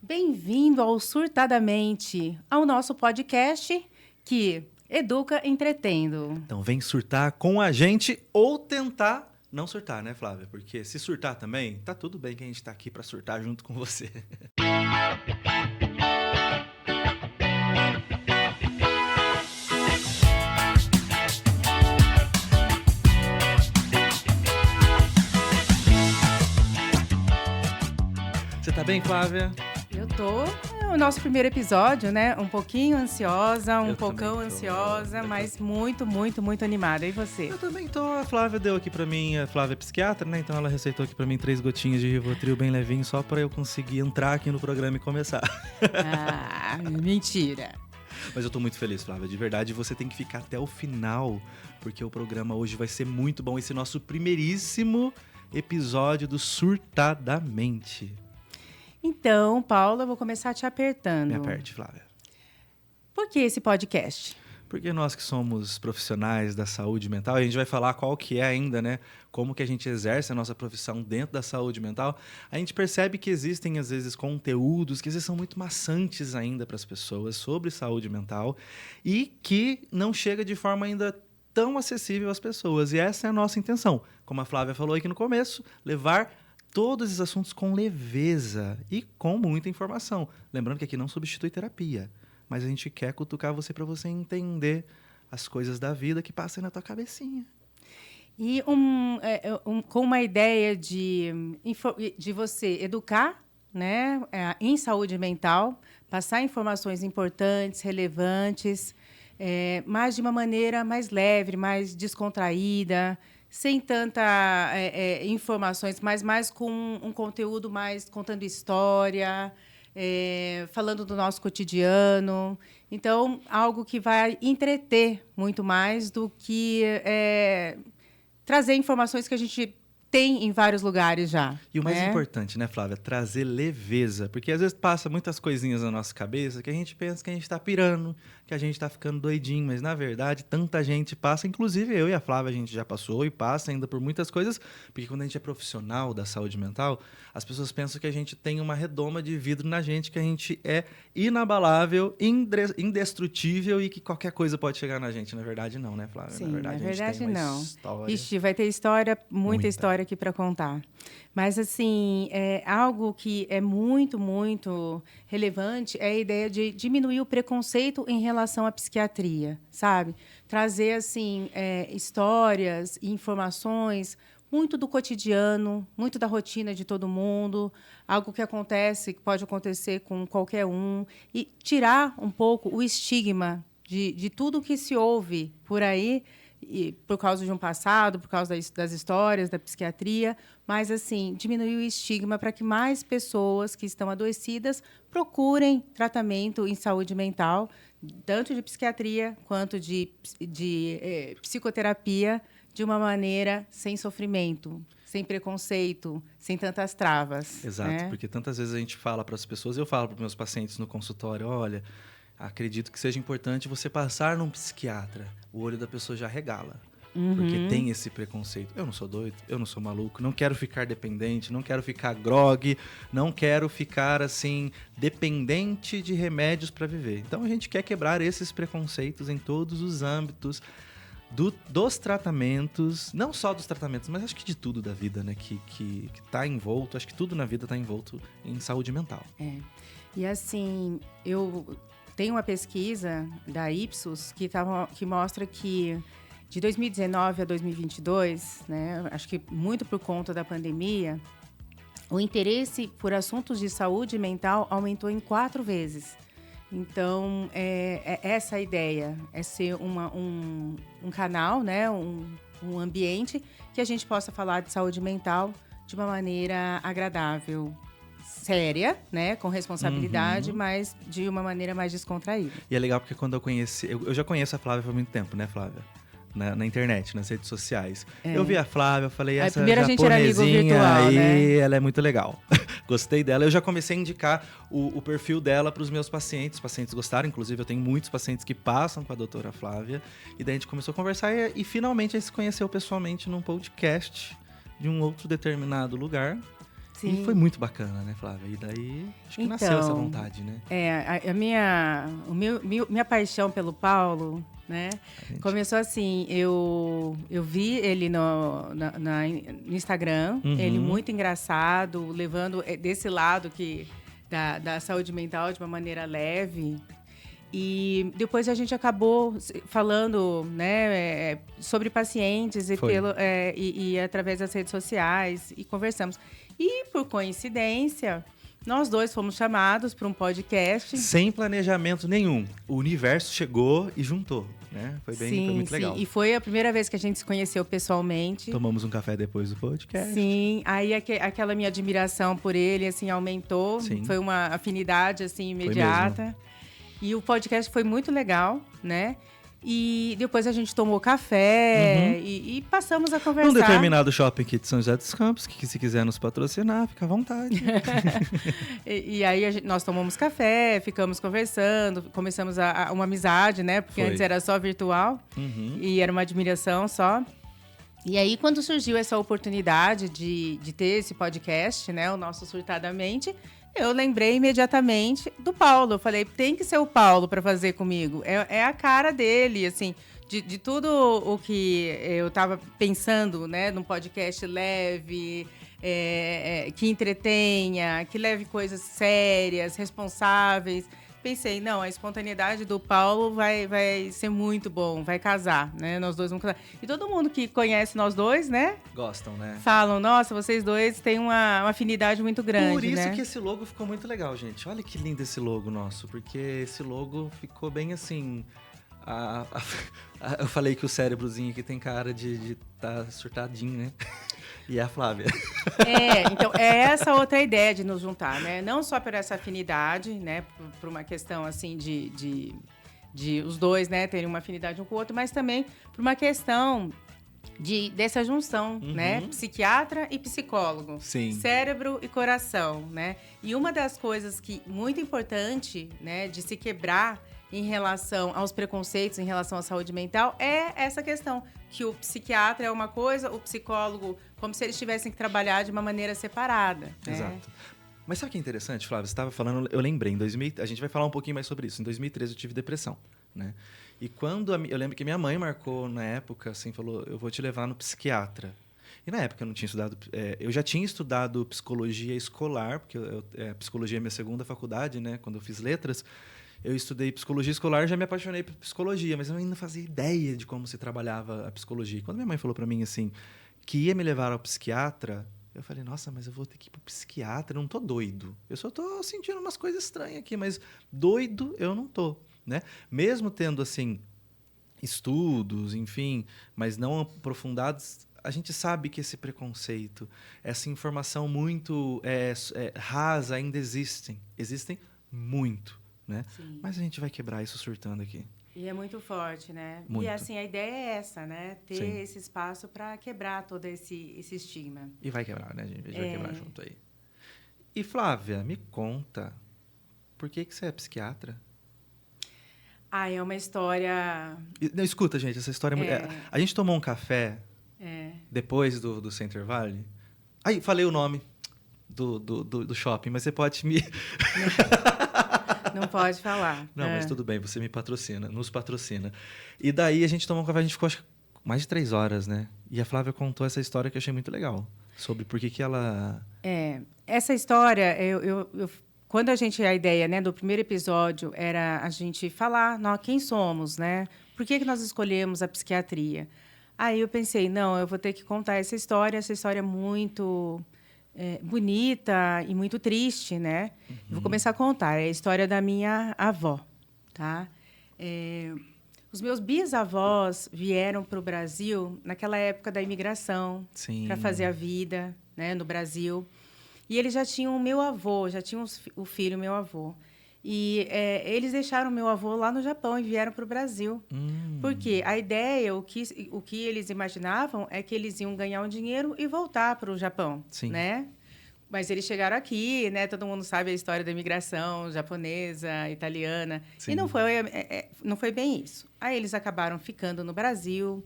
Bem-vindo ao Surtadamente, ao nosso podcast que educa entretendo. Então vem surtar com a gente ou tentar não surtar, né, Flávia? Porque se surtar também, tá tudo bem que a gente tá aqui pra surtar junto com você. Você tá bem, Flávia? Eu tô, o nosso primeiro episódio, né? Um pouquinho ansiosa, um poucão ansiosa, mas muito, muito, muito animada. E você? Eu também tô. A Flávia deu aqui pra mim, a Flávia é psiquiatra, né? Então ela receitou aqui pra mim 3 gotinhas de Rivotril bem levinho, só pra eu conseguir entrar aqui no programa e começar. Ah, mentira. Mas eu tô muito feliz, Flávia, de verdade. Você tem que ficar até o final, porque o programa hoje vai ser muito bom. Esse nosso primeiríssimo episódio do Surtadamente. Então, Paula, eu vou começar te apertando. Me aperte, Flávia. Por que esse podcast? Porque nós que somos profissionais da saúde mental, e a gente vai falar qual que é ainda, né? Como que a gente exerce a nossa profissão dentro da saúde mental, a gente percebe que existem, às vezes, conteúdos que às vezes são muito maçantes ainda para as pessoas sobre saúde mental e que não chega de forma ainda tão acessível às pessoas. E essa é a nossa intenção. Como a Flávia falou aqui no começo, levar todos esses assuntos com leveza e com muita informação. Lembrando que aqui não substitui terapia, mas a gente quer cutucar você para você entender as coisas da vida que passam na tua cabecinha. E com uma ideia de você educar, né, em saúde mental, passar informações importantes, relevantes, mas de uma maneira mais leve, mais descontraída, sem tanta informações, mas mais com um conteúdo mais contando história, falando do nosso cotidiano. Então, algo que vai entreter muito mais do que trazer informações que a gente tem em vários lugares já. E o mais importante, né, Flávia? Trazer leveza. Porque às vezes passa muitas coisinhas na nossa cabeça que a gente pensa que a gente está pirando, que a gente está ficando doidinho. Mas, na verdade, tanta gente passa, inclusive eu e a Flávia, a gente já passou e passa ainda por muitas coisas. Porque quando a gente é profissional da saúde mental, as pessoas pensam que a gente tem uma redoma de vidro na gente, que a gente é inabalável, indestrutível e que qualquer coisa pode chegar na gente. Na verdade, não, né, Flávia? Sim, na verdade não. A gente tem uma história. Ixi, vai ter história, muita história aqui para contar. Mas, assim, algo que é muito, muito relevante é a ideia de diminuir o preconceito em relação à psiquiatria, sabe? Trazer, assim, histórias e informações muito do cotidiano, muito da rotina de todo mundo, algo que acontece, que pode acontecer com qualquer um, e tirar um pouco o estigma de tudo que se ouve por aí, e por causa de um passado, por causa das histórias da psiquiatria, mas, assim, diminuir o estigma para que mais pessoas que estão adoecidas procurem tratamento em saúde mental, tanto de psiquiatria quanto de psicoterapia, de uma maneira sem sofrimento, sem preconceito, sem tantas travas. Exato, né? Porque tantas vezes a gente fala para as pessoas, eu falo para os meus pacientes no consultório, olha, acredito que seja importante você passar num psiquiatra. O olho da pessoa já regala. Porque tem esse preconceito. Eu não sou doido, eu não sou maluco, não quero ficar dependente, não quero ficar grogue, não quero ficar, assim, dependente de remédios para viver. Então, a gente quer quebrar esses preconceitos em todos os âmbitos dos tratamentos, não só dos tratamentos, mas acho que de tudo da vida, né? Que tá envolto, acho que tudo na vida tá envolto em saúde mental. E, assim, eu tenho uma pesquisa da Ipsos que mostra que de 2019 a 2022, né, acho que muito por conta da pandemia, o interesse por assuntos de saúde mental aumentou em 4 vezes. Então, é essa a ideia, é ser um canal, né, um ambiente que a gente possa falar de saúde mental de uma maneira agradável, séria, né, com responsabilidade, mas de uma maneira mais descontraída. E é legal porque quando eu conheci... Eu já conheço a Flávia há muito tempo, né, Flávia? Na internet, nas redes sociais. Eu vi a Flávia, falei, essa japonesinha aí, né? Ela é muito legal. Gostei dela. Eu já comecei a indicar o perfil dela para os meus pacientes. Os pacientes gostaram, inclusive eu tenho muitos pacientes que passam com a doutora Flávia. E daí a gente começou a conversar e finalmente a gente se conheceu pessoalmente num podcast de um outro determinado lugar. Sim. E foi muito bacana, né, Flávia? E daí, acho que nasceu essa vontade, né? Minha paixão pelo Paulo, né? Começou assim, eu vi ele no Instagram, ele muito engraçado, levando desse lado da saúde mental de uma maneira leve. E depois a gente acabou falando, né, sobre pacientes e através das redes sociais e conversamos. E, por coincidência, nós dois fomos chamados para um podcast. Sem planejamento nenhum. O universo chegou e juntou, né? Foi muito legal. E foi a primeira vez que a gente se conheceu pessoalmente. Tomamos um café depois do podcast. Sim, aí aquela minha admiração por ele, assim, aumentou. Sim. Foi uma afinidade, assim, imediata. E o podcast foi muito legal, né? E depois a gente tomou café e passamos a conversar. Num determinado shopping aqui de São José dos Campos, que se quiser nos patrocinar, fica à vontade. e aí nós tomamos café, ficamos conversando, começamos uma amizade, né? Porque antes era só virtual e era uma admiração só. E aí, quando surgiu essa oportunidade de ter esse podcast, né? O nosso Surtadamente, eu lembrei imediatamente do Paulo. Eu falei, tem que ser o Paulo para fazer comigo. É a cara dele, assim, de tudo o que eu estava pensando, né, num podcast leve, que entretenha, que leve coisas sérias, responsáveis. Pensei, não, a espontaneidade do Paulo vai ser muito bom, vai casar, né? Nós dois vamos casar. E todo mundo que conhece nós dois, né? Gostam, né? Falam, nossa, vocês dois têm uma afinidade muito grande, Por isso né? que esse logo ficou muito legal, gente. Olha que lindo esse logo nosso, porque esse logo ficou bem assim... eu falei que o cérebrozinho aqui tem cara de tá surtadinho, né? E é a Flávia. Então, é essa outra ideia de nos juntar, né? Não só por essa afinidade, né? Por uma questão, assim, de os dois, né? Terem uma afinidade um com o outro, mas também por uma questão dessa junção, né? Psiquiatra e psicólogo. Sim. Cérebro e coração, né? E uma das coisas que muito importante, né? De se quebrar em relação aos preconceitos, em relação à saúde mental, é essa questão que o psiquiatra é uma coisa, o psicólogo, como se eles tivessem que trabalhar de uma maneira separada. Né? Exato. Mas sabe o que é interessante, Flávia? Você estava falando, eu lembrei, a gente vai falar um pouquinho mais sobre isso. Em 2013 eu tive depressão, né? E quando eu lembro que minha mãe marcou na época, assim, falou, eu vou te levar no psiquiatra. E na época eu não tinha estudado, eu já tinha estudado psicologia escolar, porque psicologia é minha segunda faculdade, né? Quando eu fiz letras. Eu estudei psicologia escolar, já me apaixonei por psicologia, mas eu ainda fazia ideia de como se trabalhava a psicologia. Quando minha mãe falou para mim assim, que ia me levar ao psiquiatra, eu falei, nossa, mas eu vou ter que ir pro psiquiatra, eu não tô doido. Eu só tô sentindo umas coisas estranhas aqui, mas doido eu não tô, né? Mesmo tendo, assim, estudos, enfim, mas não aprofundados, a gente sabe que esse preconceito, essa informação muito rasa ainda existem muito. Né? Mas a gente vai quebrar isso surtando aqui. E é muito forte, né? Muito. E assim, a ideia é essa, né? Ter esse espaço para quebrar todo esse estigma. E vai quebrar, né? A gente vai quebrar junto aí. E Flávia, me conta, por que você é psiquiatra? É uma história... Não, escuta, gente, essa história... A gente tomou um café depois do Center Valley. Aí, falei o nome do shopping, mas você pode me... Não pode falar. Não, mas tudo bem, você me patrocina, nos patrocina. E daí a gente tomou um café, a gente ficou acho, mais de 3 horas, né? E a Flávia contou essa história que eu achei muito legal. Sobre por que ela... Essa história, quando a ideia, né, do primeiro episódio era a gente falar, quem somos, né? Por que nós escolhemos a psiquiatria? Aí eu pensei, não, eu vou ter que contar essa história muito... bonita e muito triste, né? Vou começar a contar. É a história da minha avó, tá? Os meus bisavós vieram para o Brasil naquela época da imigração para fazer a vida, né, no Brasil. E eles já tinham o meu avô, já tinham o filho, meu avô. E eles deixaram meu avô lá no Japão e vieram para o Brasil. Porque a ideia, o que eles imaginavam é que eles iam ganhar um dinheiro e voltar para o Japão, né? Mas eles chegaram aqui, né? Todo mundo sabe a história da imigração japonesa, italiana. Sim. E não foi bem isso. Aí eles acabaram ficando no Brasil,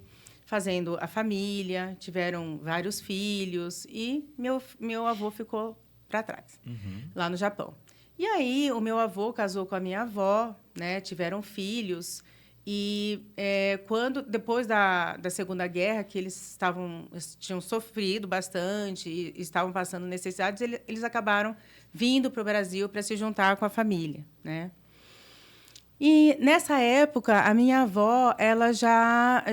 fazendo a família, tiveram vários filhos e meu avô ficou para trás, lá no Japão. E aí, o meu avô casou com a minha avó, né? Tiveram filhos. E depois da Segunda Guerra, que eles tinham sofrido bastante e estavam passando necessidades, eles acabaram vindo para o Brasil para se juntar com a família, né? E nessa época a minha avó ela já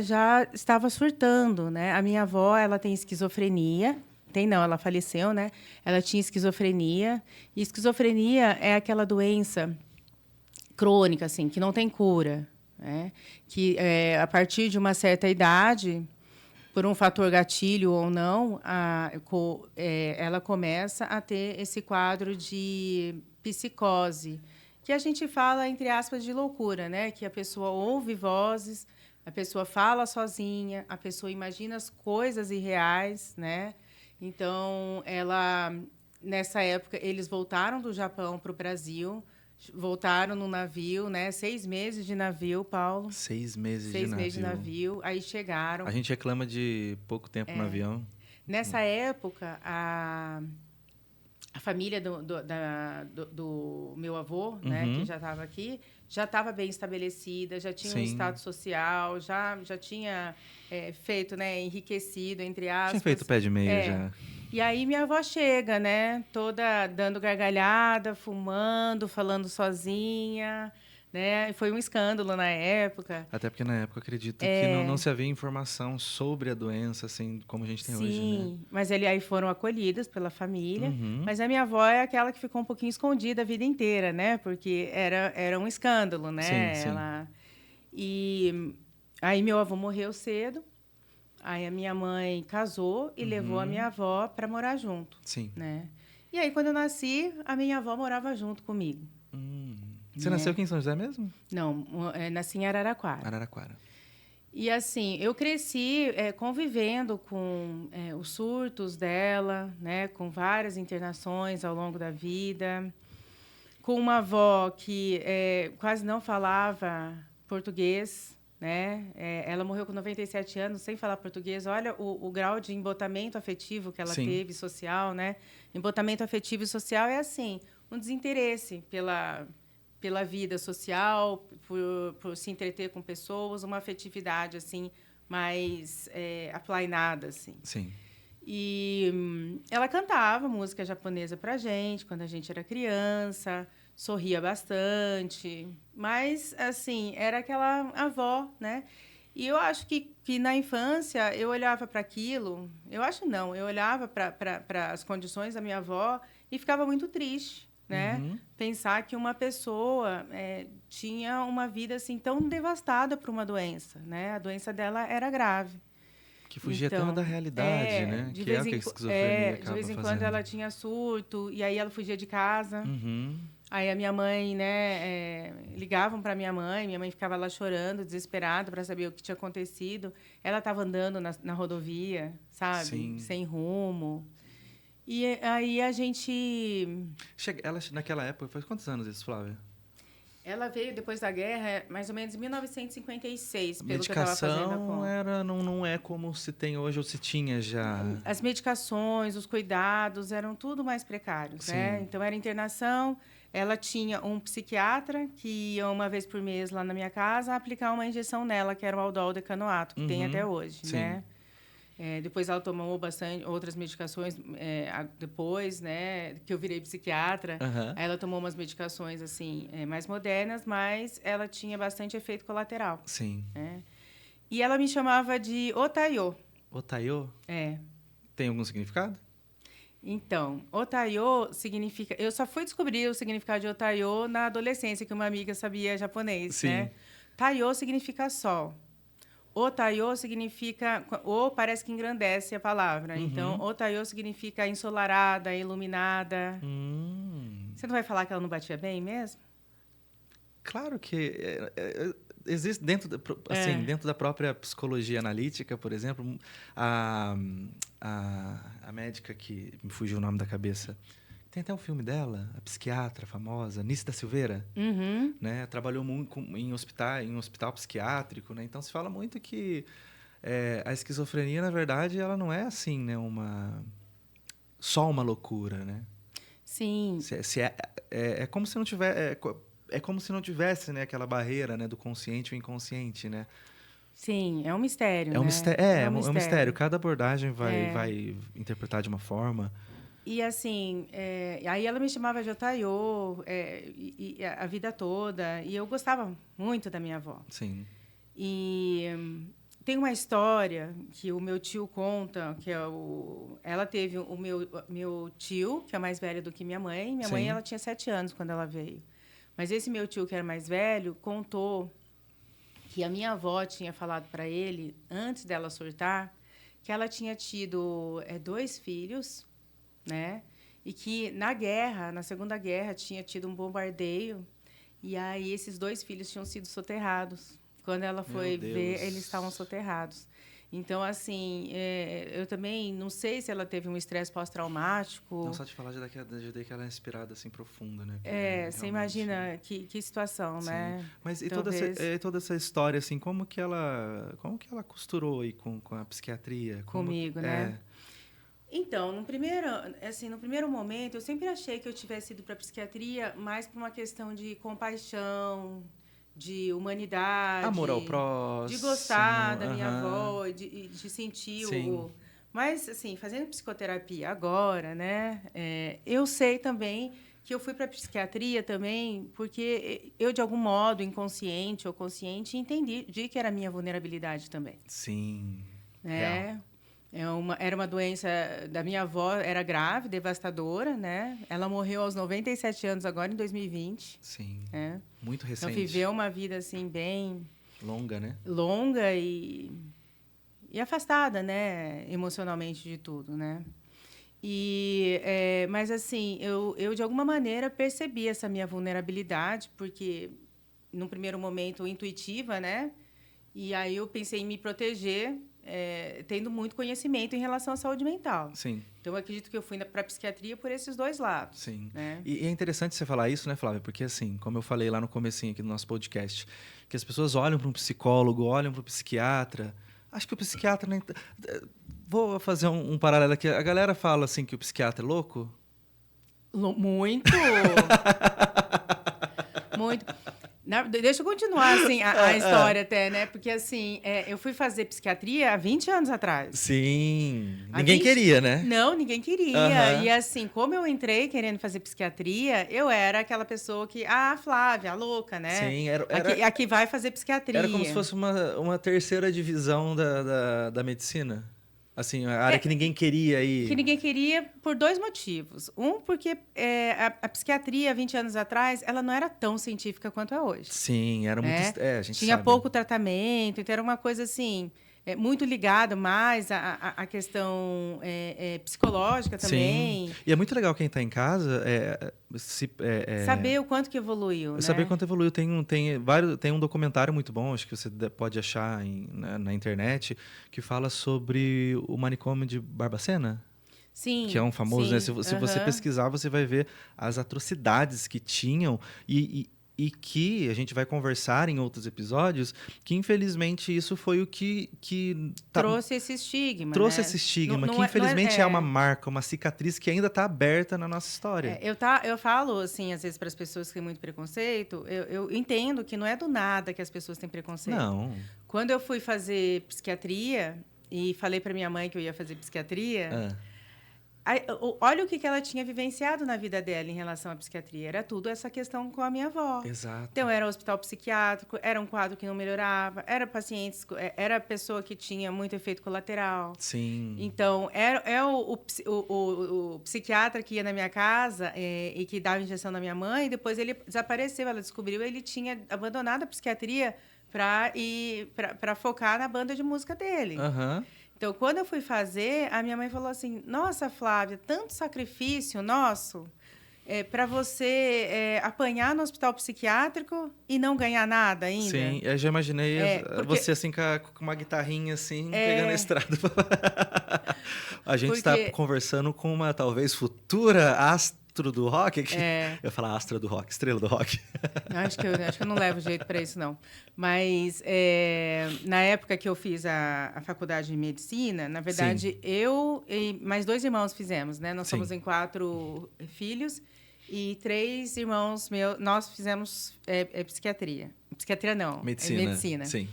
estava surtando, né? A minha avó ela tem esquizofrenia, tem não, ela faleceu, né? Ela tinha esquizofrenia e esquizofrenia é aquela doença crônica assim que não tem cura, né? Que a partir de uma certa idade, por um fator gatilho ou não, ela começa a ter esse quadro de psicose, que a gente fala, entre aspas, de loucura, né? Que a pessoa ouve vozes, a pessoa fala sozinha, a pessoa imagina as coisas irreais, né? Então, nessa época, eles voltaram do Japão para o Brasil, voltaram no navio, né? 6 meses de navio, Paulo. 6 meses de 6 navio. meses de navio. Aí chegaram. A gente reclama de pouco tempo no avião. Nessa época, a família do meu avô, né, que já estava aqui, já estava bem estabelecida, já tinha um status social, já tinha feito, né, enriquecido, entre aspas. Tinha feito pé de meia já. E aí minha avó chega, né, toda dando gargalhada, fumando, falando sozinha, né? Foi um escândalo na época. Até porque na época acredito que não se havia informação sobre a doença, assim, como a gente tem hoje, né? Sim, mas aí foram acolhidas pela família. Mas a minha avó é aquela que ficou um pouquinho escondida a vida inteira, né? Porque era um escândalo, né? Sim, sim. E aí meu avô morreu cedo. Aí a minha mãe casou e levou a minha avó para morar junto. Sim. Né? E aí, quando eu nasci, a minha avó morava junto comigo. Você nasceu aqui em São José mesmo? Não, nasci em Araraquara. Araraquara. E, assim, eu cresci convivendo com os surtos dela, né, com várias internações ao longo da vida, com uma avó que quase não falava português, né? Ela morreu com 97 anos sem falar português. Olha o grau de embotamento afetivo que ela teve, social, né? Embotamento afetivo e social é, assim, um desinteresse pela vida social, por se entreter com pessoas, uma afetividade assim mais aplainada, assim. Sim. E ela cantava música japonesa para a gente quando a gente era criança, sorria bastante, mas assim era aquela avó, né? E eu acho que na infância eu olhava para aquilo, eu acho não, eu olhava para as condições da minha avó e ficava muito triste, né? Pensar que uma pessoa tinha uma vida assim tão devastada por uma doença, né? A doença dela era grave. Que fugia até da realidade, né? Que é o que a esquizofrenia acaba de vez em fazendo. quando ela tinha surto e aí ela fugia de casa. Aí a minha mãe, né, ligavam para minha mãe ficava lá chorando, desesperada para saber o que tinha acontecido. Ela estava andando na rodovia, sabe? Sim. Sem rumo. E aí a gente... Ela, naquela época, faz quantos anos isso, Flávia? Ela veio depois da guerra, mais ou menos em 1956, pelo que eu estava fazendo a conta. Não é como se tem hoje ou se tinha já. As medicações, os cuidados eram tudo mais precários, né? Então era internação. Ela tinha um psiquiatra que ia uma vez por mês lá na minha casa aplicar uma injeção nela, que era o Aldol decanoato, que tem até hoje, né? Depois ela tomou bastante outras medicações depois, né, que eu virei psiquiatra. Aí ela tomou umas medicações assim mais modernas, mas ela tinha bastante efeito colateral. Sim. Né? E ela me chamava de Otayo. Otayo? É. Tem algum significado? Então, Otayo significa... Eu só fui descobrir o significado de Otayo na adolescência, que uma amiga sabia japonês, né? Tayo significa sol. Otayo significa... O parece que engrandece a palavra. Então, Otayo significa ensolarada, iluminada. Você não vai falar que ela não batia bem mesmo? Claro que existe dentro da própria psicologia analítica, por exemplo, a médica que me fugiu o nome da cabeça. Tem até um filme dela, a psiquiatra famosa, Nice da Silveira, né? Trabalhou muito em hospital psiquiátrico, né? Então se fala muito que a esquizofrenia, na verdade, ela não é assim, né? Só uma loucura, né? Sim. É como se não tiver, é como se não tivesse, né, aquela barreira, né, do consciente e o inconsciente, né? Sim, é um mistério, É um né? mistério, É um é um mistério. mistério. Cada abordagem É. vai interpretar de uma forma. E assim, aí ela me chamava de Otaiô, e a vida toda, e eu gostava muito da minha avó. Sim. E tem uma história que o meu tio conta, que ela teve o meu tio, que é mais velho do que minha mãe. Minha mãe, Sim. ela tinha 7 anos quando ela veio. Mas esse meu tio, que era mais velho, contou que a minha avó tinha falado para ele, antes dela surtar, que ela tinha tido 2 filhos, né? E que na guerra, na Segunda Guerra, tinha tido um bombardeio e aí esses 2 filhos tinham sido soterrados. Quando ela foi ver, eles estavam soterrados. Então, assim, eu também não sei se ela teve um estresse pós-traumático. Não, só te falar já daí que ela é inspirada assim profunda, né? Você Realmente... imagina que situação, Sim. né? Mas e Talvez... toda essa história, assim, como que ela costurou aí com a psiquiatria? Comigo, né? Então, no primeiro momento, eu sempre achei que eu tivesse ido para a psiquiatria mais por uma questão de compaixão, de humanidade, Amor ao próximo. de gostar da minha avó, de sentir Sim. Mas, assim, fazendo psicoterapia agora, né? Eu sei também que eu fui para a psiquiatria também porque eu, de algum modo, inconsciente ou consciente, entendi que era a minha vulnerabilidade também. Sim. Né? Era uma doença da minha avó, era grave, devastadora, né? Ela morreu aos 97 anos agora, em 2020. Sim. Né? Muito recente. Então, viveu uma vida, assim, bem... Longa, né? Longa e afastada, né? Emocionalmente de tudo, né? Mas, assim, eu, de alguma maneira, percebi essa minha vulnerabilidade, porque, num primeiro momento, intuitiva, né? E aí eu pensei em me proteger, tendo muito conhecimento em relação à saúde mental. Sim. Então, eu acredito que eu fui para a psiquiatria por esses 2 lados. Sim. Né? E é interessante você falar isso, né, Flávia? Porque, assim, como eu falei lá no comecinho aqui do nosso podcast, que as pessoas olham para um psicólogo, olham para o psiquiatra. Acho que o psiquiatra... Nem... Vou fazer um paralelo aqui. A galera fala, assim, que o psiquiatra é louco. Muito! Muito. Deixa eu continuar, assim, a história até, né? Porque, assim, eu fui fazer psiquiatria há 20 anos atrás. Sim. Ninguém queria, né? Não, ninguém queria. E, assim, como eu entrei querendo fazer psiquiatria, eu era aquela pessoa que... Ah, Flávia, a louca, né? Sim, a que vai fazer psiquiatria. Era como se fosse uma terceira divisão da medicina. Assim, a área que ninguém queria ir. Que ninguém queria por 2 motivos. Um, porque a psiquiatria, 20 anos atrás, ela não era tão científica quanto é hoje. Sim, era muito... a gente Tinha sabe. pouco tratamento, então era uma coisa assim... muito ligado mais à questão psicológica também. Sim. E é muito legal quem está em casa saber o quanto que evoluiu, né? Saber quanto evoluiu. Tem um documentário muito bom, acho que você pode achar na internet, que fala sobre o manicômio de Barbacena. Sim. Que é um famoso, né? Se Uhum. você pesquisar, você vai ver as atrocidades que tinham e que a gente vai conversar em outros episódios, que infelizmente isso foi o que trouxe esse estigma. Trouxe né? esse estigma, não que infelizmente é uma marca, uma cicatriz que ainda está aberta na nossa história. Eu falo, assim, às vezes para as pessoas que têm muito preconceito, eu entendo que não é do nada que as pessoas têm preconceito. Não. Quando eu fui fazer psiquiatria e falei para minha mãe que eu ia fazer psiquiatria... Olha o que ela tinha vivenciado na vida dela em relação à psiquiatria. Era tudo essa questão com a minha avó. Exato. Então, era hospital psiquiátrico, era um quadro que não melhorava, era pessoa que tinha muito efeito colateral. Sim. Então, o psiquiatra que ia na minha casa e que dava injeção na minha mãe, depois ele desapareceu, ela descobriu, ele tinha abandonado a psiquiatria para focar na banda de música dele. Aham. Então, quando eu fui fazer, a minha mãe falou assim, nossa, Flávia, tanto sacrifício nosso para você apanhar no hospital psiquiátrico e não ganhar nada ainda. Sim, eu já imaginei você assim com uma guitarrinha assim, pegando a estrada. A gente está conversando com uma talvez futura astro do rock? É. Eu ia falar astra do rock, estrela do rock. Acho que eu não levo jeito para isso, não. Mas, na época que eu fiz a faculdade de medicina, na verdade, eu e mais 2 irmãos fizemos, né? Nós somos em 4 filhos e 3 irmãos meus. Nós fizemos psiquiatria. Psiquiatria não, medicina. Sim.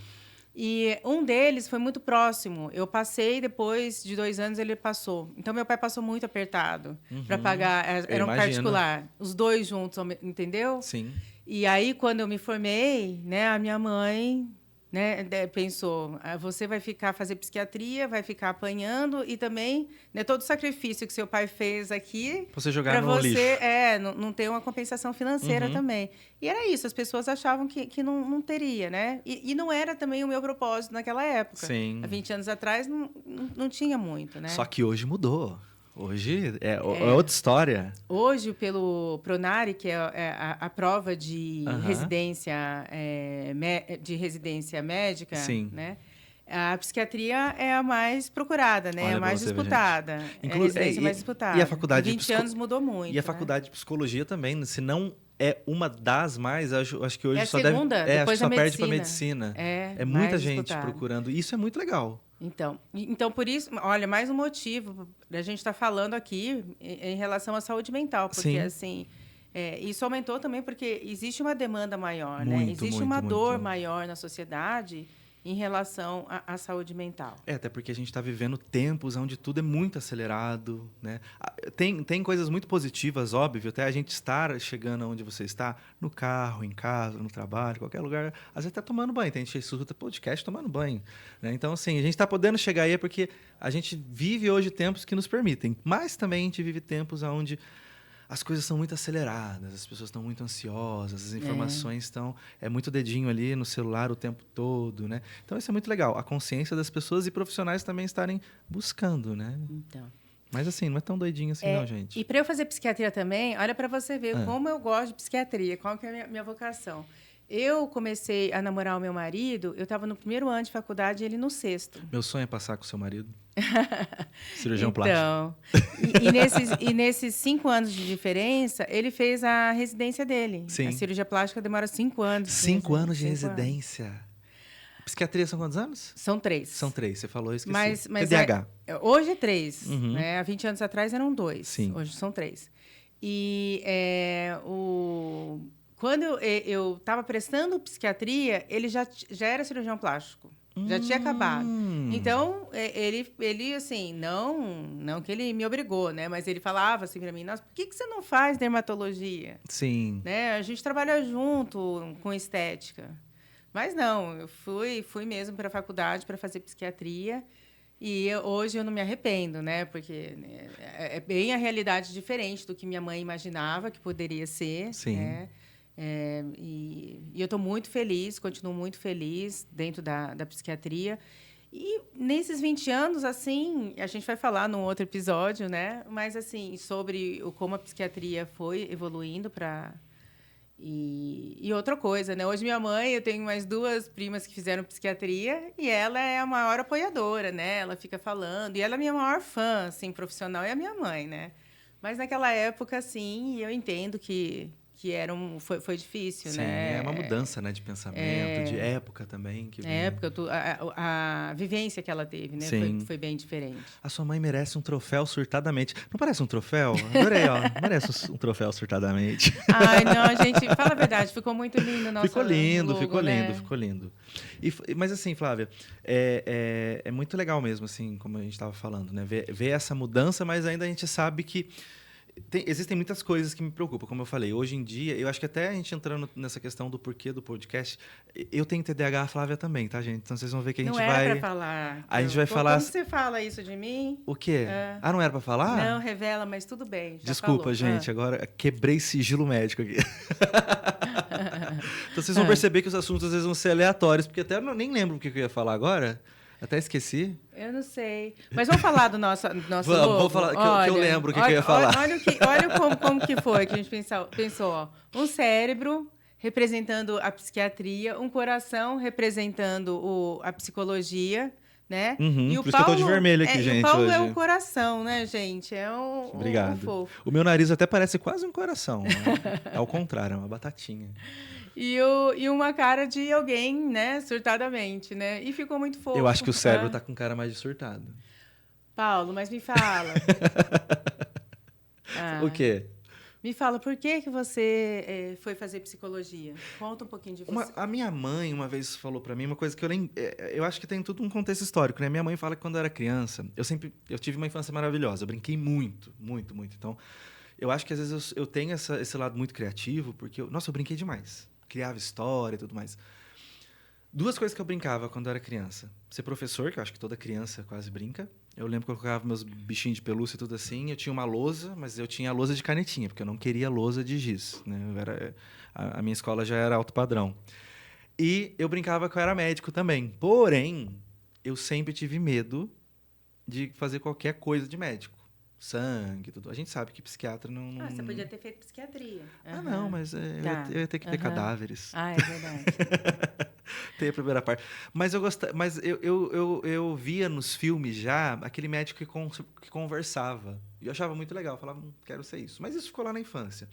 E um deles foi muito próximo. Eu passei, depois de 2 anos, ele passou. Então, meu pai passou muito apertado para pagar. Era um particular. Os 2 juntos, entendeu? Sim. E aí, quando eu me formei, né, a minha mãe, né, pensou, você vai fazer psiquiatria, vai ficar apanhando e também, né, todo o sacrifício que seu pai fez aqui Você jogar no lixo. Não ter uma compensação financeira também. E era isso, as pessoas achavam que não teria, né? E não era também o meu propósito naquela época. Sim. Há 20 anos atrás não tinha muito, né? Só que hoje mudou. Hoje é outra história. Hoje, pelo Pronari, que é a prova de residência, de residência médica, Sim. né? A psiquiatria é a mais procurada, né? Olha, a mais disputada. É a residência mais disputada. E a faculdade em 20 anos mudou muito. E a faculdade de psicologia também, se não é uma das mais, acho que hoje é a só segunda, deve... depois só da perde para medicina. medicina. É muita gente disputado. procurando. E isso é muito legal. Então, por isso, olha, mais um motivo para a gente estar falando aqui em relação à saúde mental. Porque, Sim. assim, isso aumentou também porque existe uma demanda maior, né? Muito, Existe muito, uma dor muito. maior na sociedade em relação à saúde mental. Até porque a gente está vivendo tempos onde tudo é muito acelerado, né? Tem coisas muito positivas, óbvio, até a gente estar chegando onde você está, no carro, em casa, no trabalho, qualquer lugar, às vezes até tomando banho. Tem gente que escuta podcast tomando banho, né? Então, assim, a gente está podendo chegar aí porque a gente vive hoje tempos que nos permitem, mas também a gente vive tempos onde as coisas são muito aceleradas, as pessoas estão muito ansiosas, as informações estão... É muito dedinho ali no celular o tempo todo, né? Então, isso é muito legal. A consciência das pessoas e profissionais também estarem buscando, né? Então. Mas, assim, não é tão doidinho assim, não, gente. E para eu fazer psiquiatria também, olha para você ver como eu gosto de psiquiatria, qual que é a minha vocação. Eu comecei a namorar o meu marido, eu estava no 1º ano de faculdade e ele no 6º. Meu sonho é passar com o seu marido. Cirurgião plástico. Então, e nesses 5 anos de diferença, ele fez a residência dele. Sim. A cirurgia plástica demora 5 anos. 5 anos de residência. Psiquiatria são quantos anos? São 3. São 3, você falou, eu esqueci. Mas TDAH. Hoje é 3. Né? Há 20 anos atrás eram 2. Sim. Hoje são 3. E quando eu estava prestando psiquiatria, ele já era cirurgião plástico. Já tinha acabado. Então, ele assim, não que ele me obrigou, né? Mas ele falava assim para mim, nossa, por que você não faz dermatologia? Sim. Né? A gente trabalha junto com estética. Mas não, eu fui mesmo para a faculdade para fazer psiquiatria. E hoje eu não me arrependo, né? Porque é bem a realidade diferente do que minha mãe imaginava que poderia ser. Sim. Né? E eu estou muito feliz, continuo muito feliz dentro da psiquiatria. E nesses 20 anos, assim, a gente vai falar num outro episódio, né? Mas, assim, sobre como a psiquiatria foi evoluindo para... E outra coisa, né? Hoje minha mãe, eu tenho mais 2 primas que fizeram psiquiatria e ela é a maior apoiadora, né? Ela fica falando. E ela é a minha maior fã, assim, profissional, é a minha mãe, né? Mas naquela época, assim, eu entendo que foi difícil, Sim, né? é uma mudança, né, de pensamento, de época também. A vivência que ela teve, né? Foi bem diferente. A sua mãe merece um troféu surtadamente. Não parece um troféu? Adorei, ó. Merece um troféu surtadamente. Ai, não, gente, fala a verdade, ficou muito lindo o nosso Ficou lindo, logo, ficou né? lindo, ficou lindo. Mas assim, Flávia, é muito legal mesmo, assim, como a gente estava falando, né? Ver essa mudança, mas ainda a gente sabe que existem muitas coisas que me preocupam, como eu falei. Hoje em dia, eu acho que até a gente entrando nessa questão do porquê do podcast, eu tenho TDAH, a Flávia também, tá, gente? Então vocês vão ver que a gente vai... Não era pra falar. A gente vai falar... Como você fala isso de mim? O quê? Não era pra falar? Não, revela, mas tudo bem. Desculpa, falou. gente, agora quebrei sigilo médico aqui. Então vocês vão perceber que os assuntos às vezes vão ser aleatórios, porque até eu nem lembro o que eu ia falar agora. Até esqueci. Eu não sei. Mas vamos falar do nosso Vamos falar, que eu lembro o que eu ia falar. Olha como que foi que a gente pensou. Ó. Um cérebro representando a psiquiatria, um coração representando a psicologia, né? Uhum, E o por isso que eu tô de vermelho aqui, e gente, o Paulo é hoje. o coração, né, gente? É um Obrigado. fofo. O meu nariz até parece quase um coração, né? Ao contrário, é uma batatinha. E uma cara de alguém, né, surtadamente, né? E ficou muito Eu acho fofo. que o cérebro tá com cara mais de surtado. Paulo, mas me fala. O Ah, quê? me fala, por que que você foi fazer psicologia? Conta um pouquinho de você. A minha mãe uma vez falou pra mim uma coisa que eu acho que tem tudo um contexto histórico, né? Minha mãe fala que quando eu era criança, eu tive uma infância maravilhosa, eu brinquei muito, muito, muito. Então, eu acho que às vezes eu tenho esse lado muito criativo, porque nossa, eu brinquei demais. Criava história e tudo mais. Duas coisas que eu brincava quando eu era criança. Ser professor, que eu acho que toda criança quase brinca. Eu lembro que eu colocava meus bichinhos de pelúcia e tudo assim. Eu tinha uma lousa, mas eu tinha a lousa de canetinha, porque eu não queria lousa de giz. Né? A minha escola já era alto padrão. E eu brincava que eu era médico também. Porém, eu sempre tive medo de fazer qualquer coisa de médico. Sangue, tudo. A gente sabe que psiquiatra não. Ah, você podia ter feito psiquiatria. Ah, não, mas Tá. eu ia ter que ver cadáveres. Ah, é verdade. Tem a primeira parte. Mas eu via nos filmes já aquele médico que conversava. E eu achava muito legal. Eu falava, quero ser isso. Mas isso ficou lá na infância.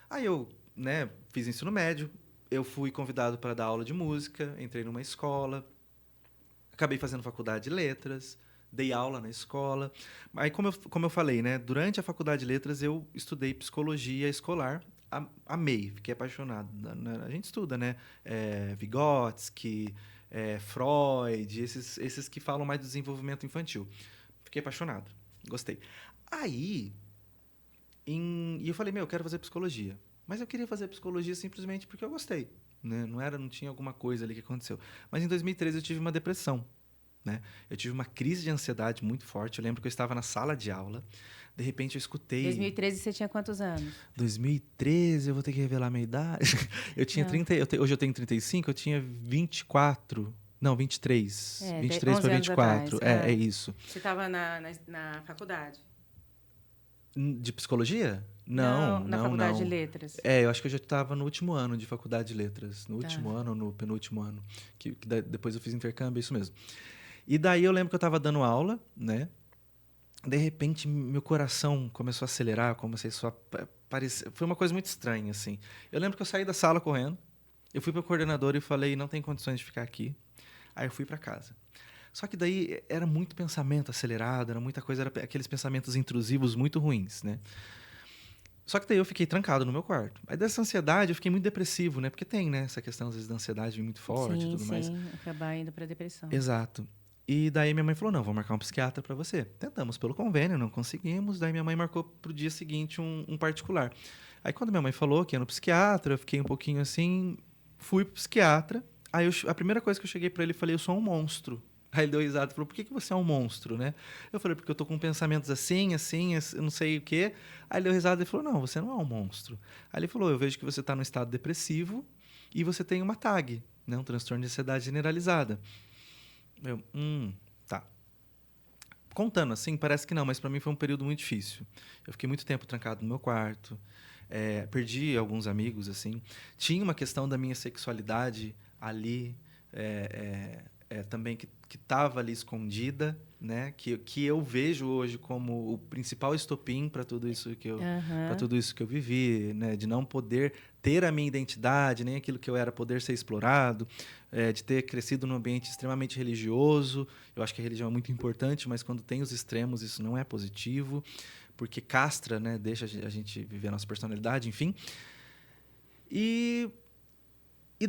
Aí eu, né, fiz ensino médio. Eu fui convidado para dar aula de música. Entrei numa escola. Acabei fazendo faculdade de letras. Dei aula na escola. Aí, como eu falei, né, durante a faculdade de letras, eu estudei psicologia escolar. Amei, fiquei apaixonado. A gente estuda, né? Vygotsky, Freud, esses que falam mais do desenvolvimento infantil. Fiquei apaixonado, gostei. Aí, e eu falei, eu quero fazer psicologia. Mas eu queria fazer psicologia simplesmente porque eu gostei. Né? Não tinha alguma coisa ali que aconteceu. Mas em 2013 eu tive uma depressão. Né? Eu tive uma crise de ansiedade muito forte. Eu lembro que eu estava na sala de aula. De repente eu escutei. 2013 você tinha quantos anos? 2013, eu vou ter que revelar a minha idade. Eu tinha 30, hoje eu tenho 35, eu tinha 24. Não, 23. 23 para 24. É isso. Você estava na faculdade? De psicologia? Não, Não, na não, faculdade de não. letras. Eu acho que eu já estava no último ano de faculdade de letras. No último ano ou no penúltimo ano. Depois eu fiz intercâmbio, é isso mesmo. E daí eu lembro que eu estava dando aula, né? De repente, meu coração começou a acelerar, comecei só a parecer... Foi uma coisa muito estranha, assim. Eu lembro que eu saí da sala correndo, eu fui para o coordenador e falei, não tem condições de ficar aqui. Aí eu fui para casa. Só que daí era muito pensamento acelerado, era muita coisa, era aqueles pensamentos intrusivos muito ruins, né? Só que daí eu fiquei trancado no meu quarto. Aí dessa ansiedade eu fiquei muito depressivo, né? Porque tem, né? Essa questão, às vezes, da ansiedade muito forte e tudo mais. Sim, acabar indo para depressão. Exato. E daí minha mãe falou, não, vou marcar um psiquiatra para você. Tentamos pelo convênio, não conseguimos. Daí minha mãe marcou pro dia seguinte um particular. Aí quando minha mãe falou que ia no psiquiatra, eu fiquei um pouquinho assim, fui pro psiquiatra. Aí a primeira coisa que eu cheguei para ele, falei, eu sou um monstro. Aí ele deu risada e falou, por que você é um monstro, né? Eu falei, porque eu tô com pensamentos assim, eu não sei o quê. Aí ele deu risada e falou, não, você não é um monstro. Aí ele falou, eu vejo que você está num estado depressivo e você tem uma TAG, né? Um transtorno de ansiedade generalizada. Tá. Contando assim, parece que não, mas para mim foi um período muito difícil. Eu fiquei muito tempo trancado no meu quarto, perdi alguns amigos, assim. Tinha uma questão da minha sexualidade ali, também que estava ali escondida, né? Que eu vejo hoje como o principal estopim para tudo isso para tudo isso que eu vivi, né? De não poder ter a minha identidade, nem aquilo que eu era poder ser explorado, de ter crescido num ambiente extremamente religioso. Eu acho que a religião é muito importante, mas quando tem os extremos isso não é positivo, porque castra, né? Deixa a gente viver a nossa personalidade, enfim. E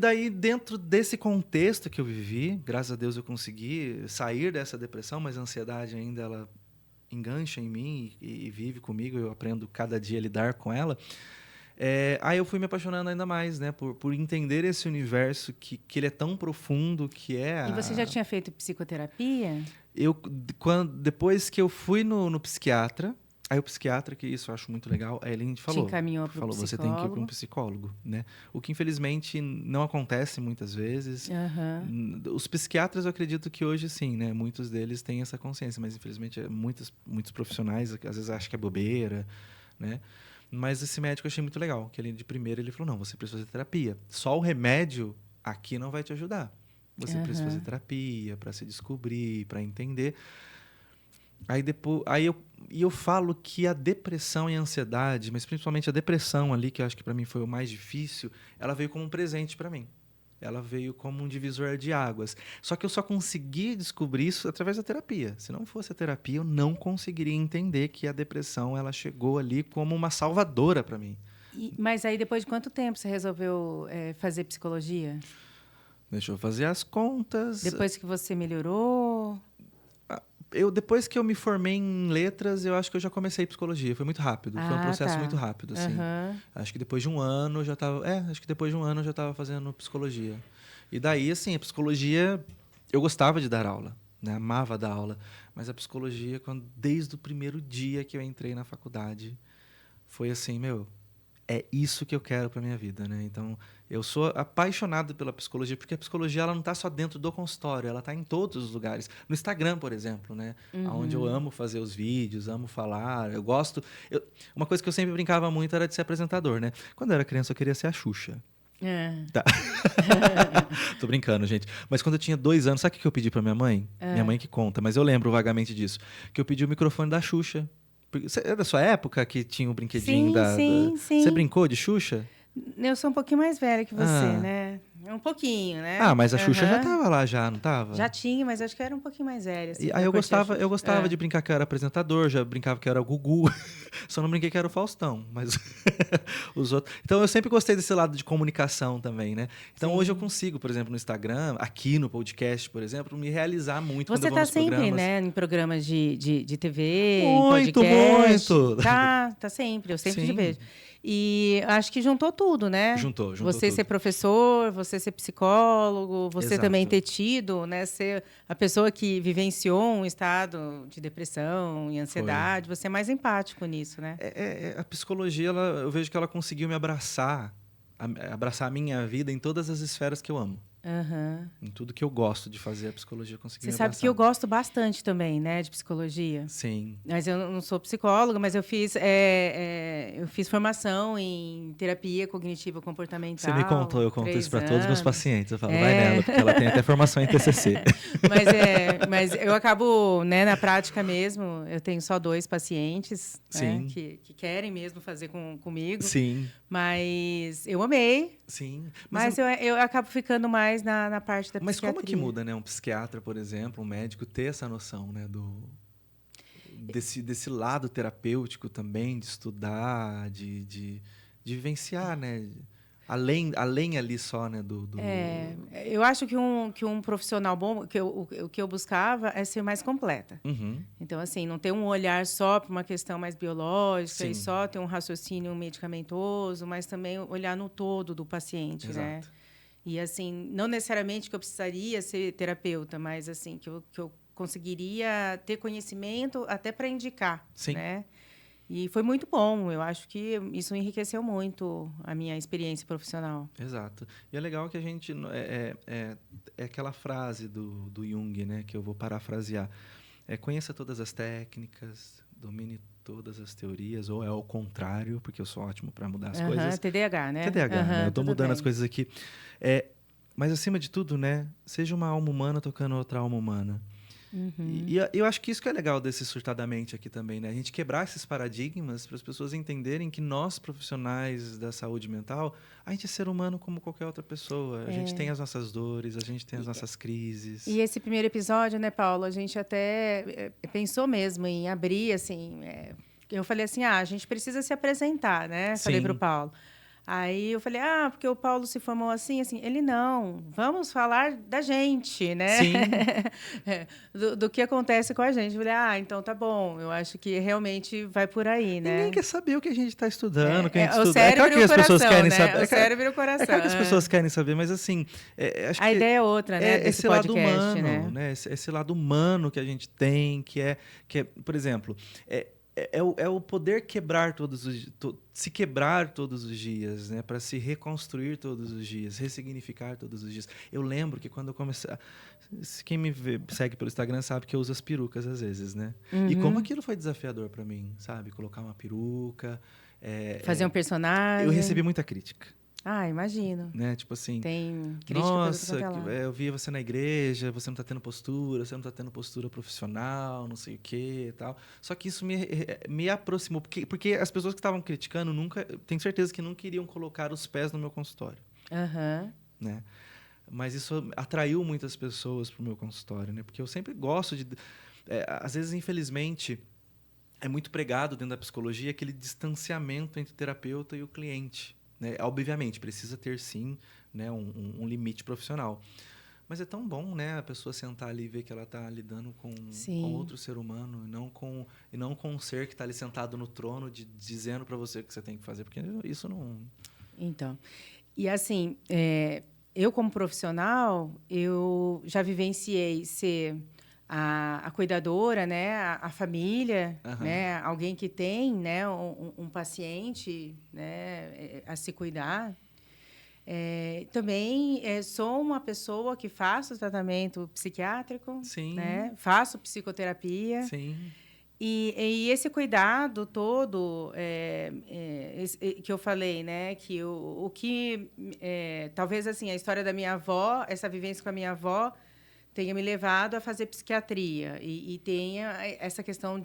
daí, dentro desse contexto que eu vivi, graças a Deus eu consegui sair dessa depressão, mas a ansiedade ainda ela engancha em mim e vive comigo, eu aprendo cada dia a lidar com ela. Aí eu fui me apaixonando ainda mais, né, por entender esse universo que ele é tão profundo, que é E você já tinha feito psicoterapia? Depois que eu fui no psiquiatra, aí o psiquiatra, que isso eu acho muito legal, aí ele falou, te encaminhou para o psicólogo. Você tem que ir para um psicólogo, né? O que infelizmente não acontece muitas vezes. Os psiquiatras eu acredito que hoje sim, né? Muitos deles têm essa consciência, mas infelizmente muitos profissionais às vezes acham que é bobeira, né? Mas esse médico eu achei muito legal, que ele de primeira ele falou, não, você precisa fazer terapia. Só o remédio aqui não vai te ajudar. Você precisa fazer terapia para se descobrir, para entender. Eu falo que a depressão e a ansiedade, mas principalmente a depressão ali, que eu acho que para mim foi o mais difícil, ela veio como um presente para mim. Ela veio como um divisor de águas. Só que eu só consegui descobrir isso através da terapia. Se não fosse a terapia, eu não conseguiria entender que a depressão ela chegou ali como uma salvadora para mim. Mas aí, depois de quanto tempo você resolveu fazer psicologia? Deixa eu fazer as contas. Depois que você melhorou? Depois que eu me formei em letras, eu acho que eu já comecei psicologia. Foi muito rápido. Foi um processo muito rápido, assim. Acho que depois de um ano eu já estava... acho que depois de um ano eu já estava fazendo psicologia. E daí, assim, a psicologia... Eu gostava de dar aula, né? Amava dar aula. Mas a psicologia, desde o primeiro dia que eu entrei na faculdade, foi assim, é isso que eu quero para minha vida, né? Então, eu sou apaixonado pela psicologia, porque a psicologia ela não está só dentro do consultório, ela está em todos os lugares. No Instagram, por exemplo, né? Onde eu amo fazer os vídeos, amo falar, eu gosto... Uma coisa que eu sempre brincava muito era de ser apresentador, né? Quando eu era criança, eu queria ser a Xuxa. Tá. Tô brincando, gente. Mas quando eu tinha 2 anos, sabe o que eu pedi para minha mãe? Minha mãe que conta, mas eu lembro vagamente disso. Que eu pedi o microfone da Xuxa. É da sua época que tinha o brinquedinho sim. Você brincou de Xuxa? Eu sou um pouquinho mais velha que você, né? Um pouquinho, né? Mas a Xuxa já tava lá, já, não tava? Já tinha, mas acho que eu era um pouquinho mais velha. Assim, Aí eu gostava de brincar que eu era apresentador, já brincava que eu era o Gugu. Só não brinquei que era o Faustão, mas os outros... Então eu sempre gostei desse lado de comunicação também, né? Então hoje eu consigo, por exemplo, no Instagram, aqui no podcast, por exemplo, me realizar muito quando eu vou nos programas. Você tá sempre, né? Em programas de TV, muito, em podcast. Muito! Tá sempre, eu sempre te vejo. E acho que juntou tudo, né? Juntou você tudo. Ser professor, você ser psicólogo, você também ter tido, né? Ser a pessoa que vivenciou um estado de depressão e ansiedade. Você é mais empático nisso, né? A psicologia, eu vejo que ela conseguiu me abraçar a minha vida em todas as esferas que eu amo. Em tudo que eu gosto de fazer, a psicologia conseguiu me abraçar. Você sabe que eu gosto bastante também, né, de psicologia. Sim. Mas eu não sou psicóloga, mas eu fiz formação em terapia cognitiva comportamental. Você me contou, eu conto isso para todos os meus pacientes. Eu falo, vai nela, porque ela tem até formação em TCC. Mas eu acabo, né, na prática mesmo, eu tenho só 2 pacientes, né, que querem mesmo fazer comigo. Sim. Mas eu amei. Sim. Mas eu acabo ficando mais na parte da psiquiatria. Mas como que muda, né? Um psiquiatra, por exemplo, um médico, ter essa noção, né? Desse lado terapêutico também, de estudar, de vivenciar, né? Além ali só, né? Eu acho que um profissional bom, o que eu buscava é ser mais completa. Então, assim, não ter um olhar só para uma questão mais biológica e só ter um raciocínio medicamentoso, mas também olhar no todo do paciente, né? E, assim, não necessariamente que eu precisaria ser terapeuta, mas, assim, que eu conseguiria ter conhecimento até para indicar, né? E foi muito bom. Eu acho que isso enriqueceu muito a minha experiência profissional. Exato. E é legal que a gente... É aquela frase do Jung, né? Que eu vou parafrasear. Conheça todas as técnicas, domine todas as teorias, ou é ao contrário, porque eu sou ótimo para mudar as coisas. TDAH, né? TDAH, né? Eu estou mudando as coisas aqui. Mas, acima de tudo, né? Seja uma alma humana tocando outra alma humana. E eu acho que isso que é legal desse Surtadamente aqui também, né? A gente quebrar esses paradigmas para as pessoas entenderem que nós, profissionais da saúde mental, a gente é ser humano como qualquer outra pessoa. A gente tem as nossas dores, a gente tem as nossas crises. E esse primeiro episódio, né, Paulo? A gente até pensou mesmo em abrir, assim... eu falei assim, a gente precisa se apresentar, né? Falei para o Paulo. Aí eu falei, porque o Paulo se formou assim. Ele, não, vamos falar da gente, né? Sim. do que acontece com a gente. Eu falei, então tá bom, eu acho que realmente vai por aí, né? Ninguém quer saber o que a gente está estudando, o que a gente estuda. O cérebro e o coração, querem né? saber. O cérebro e o coração. É claro que as pessoas querem saber, mas assim... acho a ideia é outra, né? Esse podcast, lado humano, né? Esse lado humano que a gente tem, que é por exemplo... É o poder quebrar se quebrar todos os dias, né? Para se reconstruir todos os dias, ressignificar todos os dias. Eu lembro que quando eu comecei... Quem me segue pelo Instagram sabe que eu uso as perucas às vezes, né? E como aquilo foi desafiador para mim, sabe? Colocar uma peruca... fazer um personagem. Eu recebi muita crítica. Ah, imagino. Né? Tipo assim, Tem crítica nossa, pra lá. eu via você na igreja, você não tá tendo postura, você não tá tendo postura profissional, não sei o quê e tal. Só que isso me aproximou, porque as pessoas que estavam criticando nunca, tenho certeza que não queriam colocar os pés no meu consultório, Aham. né? Mas isso atraiu muitas pessoas pro meu consultório, né? Porque eu sempre gosto de... às vezes, infelizmente, é muito pregado dentro da psicologia aquele distanciamento entre o terapeuta e o cliente, né? Obviamente, precisa ter, sim, né, um limite profissional. Mas é tão bom, né, a pessoa sentar ali e ver que ela está lidando com Sim. outro ser humano e não com um ser que está ali sentado no trono dizendo para você o que você tem que fazer, porque isso não... Então, e assim, eu como profissional, eu já vivenciei ser a cuidadora, né, a família, Aham. né, alguém que tem, né, um paciente, né, a se cuidar. Também sou uma pessoa que faço tratamento psiquiátrico, né, Sim, faço psicoterapia. sim. E esse cuidado todo que eu falei, né? Que o que talvez assim a história da minha avó, essa vivência com a minha avó, tenha me levado a fazer psiquiatria e tenha essa questão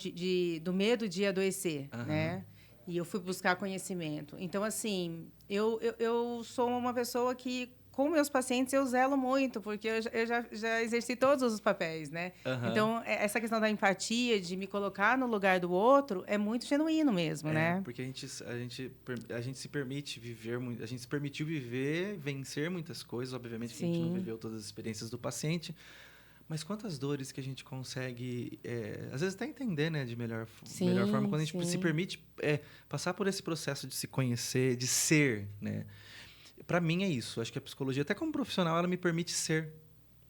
do medo de adoecer, Aham. né? E eu fui buscar conhecimento. Então, assim, eu sou uma pessoa que, com meus pacientes, eu zelo muito, porque eu já exerci todos os papéis, né? Aham. Então, essa questão da empatia, de me colocar no lugar do outro, é muito genuíno mesmo, né? Porque a gente se permite viver, a gente se permitiu viver, vencer muitas coisas. Obviamente que a gente não Sim, viveu todas as experiências do paciente, mas quantas dores que a gente consegue, às vezes até entender, né, de melhor forma, sim, quando a gente se sim. permite passar por esse processo de se conhecer, de ser, né? Para mim é isso. Acho que a psicologia, até como profissional, ela me permite ser,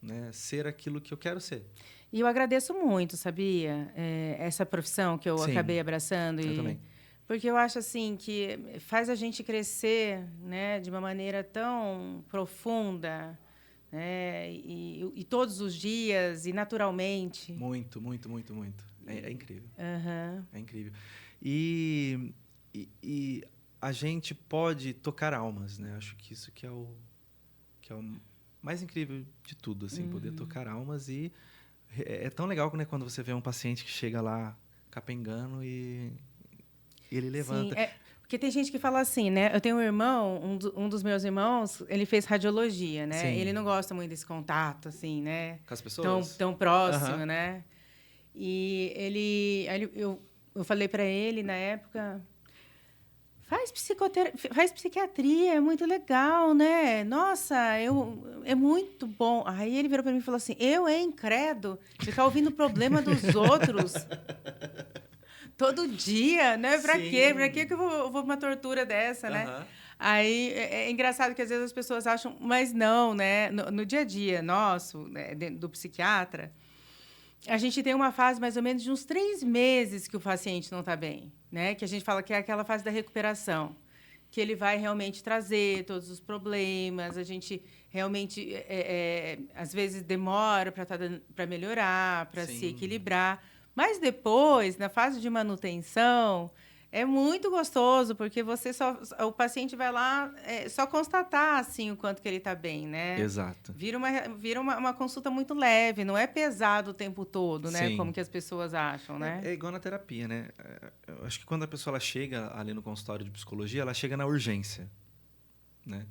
né? Ser aquilo que eu quero ser. E eu agradeço muito, sabia? Essa profissão que eu Sim, acabei abraçando eu também. porque eu acho assim que faz a gente crescer, né, de uma maneira tão profunda, né, e todos os dias e naturalmente. Muito, muito, muito, muito. É incrível. Aham. É incrível. E, e a gente pode tocar almas, né? Acho que isso que é o mais incrível de tudo, assim, poder tocar almas e é tão legal, né, quando você vê um paciente que chega lá capengando e ele Sim, levanta porque tem gente que fala assim, né? Eu tenho um irmão, um dos meus irmãos, ele fez radiologia, né? Ele sim, não gosta muito desse contato, assim, né? com as Tão, pessoas. tão Aham. próximo, né? E eu falei para ele na época, faz psiquiatria, é muito legal, né? Nossa, é muito bom. Aí ele virou para mim e falou assim: eu, hein, credo, ficar ouvindo o problema dos outros todo dia, né? Pra quê? Pra quê Sim. que eu vou uma tortura dessa, né? Aham. Aí é engraçado que às vezes as pessoas acham, mas não, né? No dia a dia nosso, né, do psiquiatra, a gente tem uma fase mais ou menos de uns 3 meses que o paciente não está bem, né? Que a gente fala que é aquela fase da recuperação, que ele vai realmente trazer todos os problemas, a gente realmente, às vezes, demora para melhorar, para se Sim. equilibrar. Mas depois, na fase de manutenção, é muito gostoso, porque o paciente vai lá só constatar assim, o quanto que ele está bem, né? Exato. Vira uma consulta muito leve, não é pesado o tempo todo, né? Como Sim. que as pessoas acham, né? É igual na terapia, né? Eu acho que quando a pessoa ela chega ali no consultório de psicologia, ela chega na urgência, né?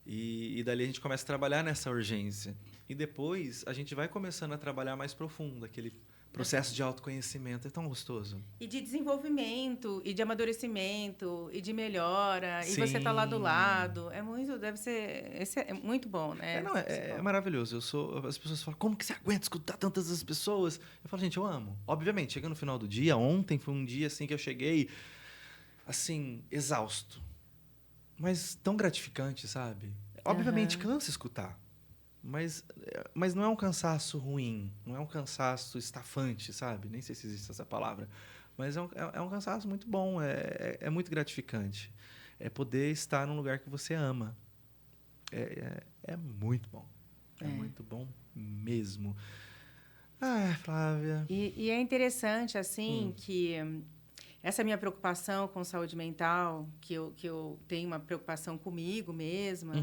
E dali a gente começa a trabalhar nessa urgência. E depois a gente vai começando a trabalhar mais profundo, aquele processo de autoconhecimento. É tão gostoso. E de desenvolvimento, e de amadurecimento, e de melhora, e você tá lá do Sim. lado. Deve ser, esse é muito bom, né? Não, Ser é psicólogo. maravilhoso. As pessoas falam, como que você aguenta escutar tantas as pessoas? Eu falo, gente, eu amo. Obviamente, chega no final do dia, ontem foi um dia assim que eu cheguei, assim, exausto. Mas tão gratificante, sabe? Obviamente Aham. cansa escutar. Mas não é um cansaço ruim, não é um cansaço estafante, sabe? Nem sei se existe essa palavra. Mas é um cansaço muito bom, é muito gratificante. É poder estar num lugar que você ama. É muito bom. É É. muito bom mesmo. Ah, Flávia. E é interessante, assim, Hum, que essa minha preocupação com saúde mental, que eu tenho uma preocupação comigo mesma,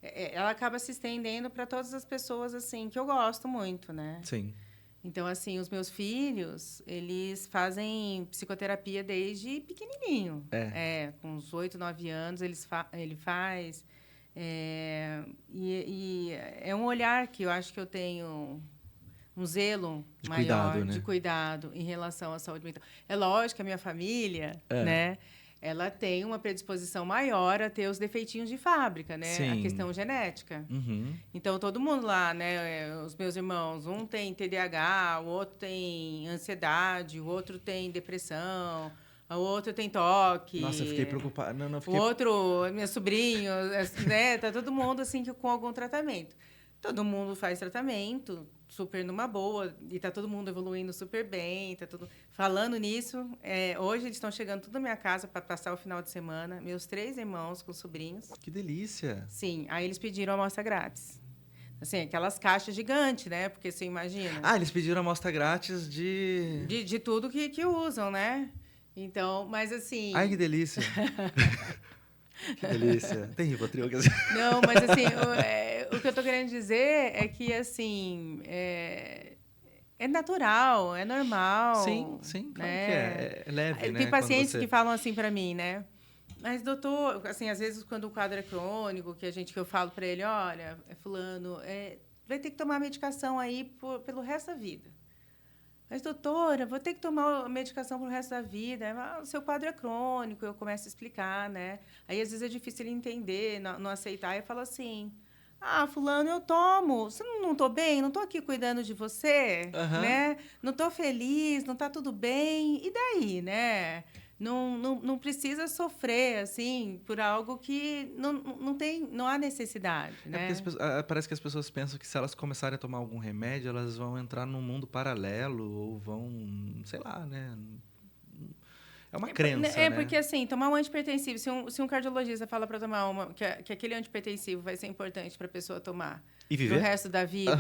ela acaba se estendendo para todas as pessoas assim que eu gosto muito, né? Sim. Então, assim, os meus filhos, eles fazem psicoterapia desde pequenininho. Com uns 8, 9 anos, ele faz. E é um olhar que eu acho que eu tenho um zelo de maior cuidado, né? de cuidado em relação à saúde mental. É lógico que a minha família, né, ela tem uma predisposição maior a ter os defeitinhos de fábrica, né? Sim. A questão genética. Então, todo mundo lá, né? Os meus irmãos, um tem TDAH, o outro tem ansiedade, o outro tem depressão, o outro tem toque. Nossa, eu fiquei preocupada. Não, O outro, meus sobrinhos, né? Tá todo mundo assim com algum tratamento. Todo mundo faz tratamento, super numa boa, e tá todo mundo evoluindo super bem, tá tudo... Falando nisso, hoje eles estão chegando tudo na minha casa para passar o final de semana, meus 3 irmãos com sobrinhos. Que delícia! Sim, aí eles pediram amostra grátis. Assim, aquelas caixas gigantes, né? Porque você imagina... Ah, eles pediram amostra grátis de... De tudo que usam, né? Então, mas assim... Ai, que delícia! Que delícia. Tem Rivotril? Não, mas assim, o que eu tô querendo dizer é que, assim, é natural, é normal. Sim, claro né? que é. É leve, né? Tem pacientes que falam assim para mim, né? Mas, doutor, assim, às vezes quando o quadro é crônico, que eu falo para ele, olha, fulano, vai ter que tomar medicação aí pelo resto da vida. Mas, doutora, vou ter que tomar medicação pro resto da vida. O seu quadro é crônico, eu começo a explicar, né? Aí, às vezes, é difícil ele entender, não aceitar. E eu falo assim, fulano, eu tomo. Você não estou bem? Não estou aqui cuidando de você? Né? Não estou feliz, não está tudo bem. E daí, né? Não precisa sofrer, assim, por algo que não há necessidade, né? Parece que as pessoas pensam que se elas começarem a tomar algum remédio, elas vão entrar num mundo paralelo ou vão, sei lá, né? É uma crença, né? Porque, assim, tomar um antihipertensivo, se um cardiologista fala para tomar que aquele antihipertensivo vai ser importante para a pessoa tomar e viver? Pro resto da vida,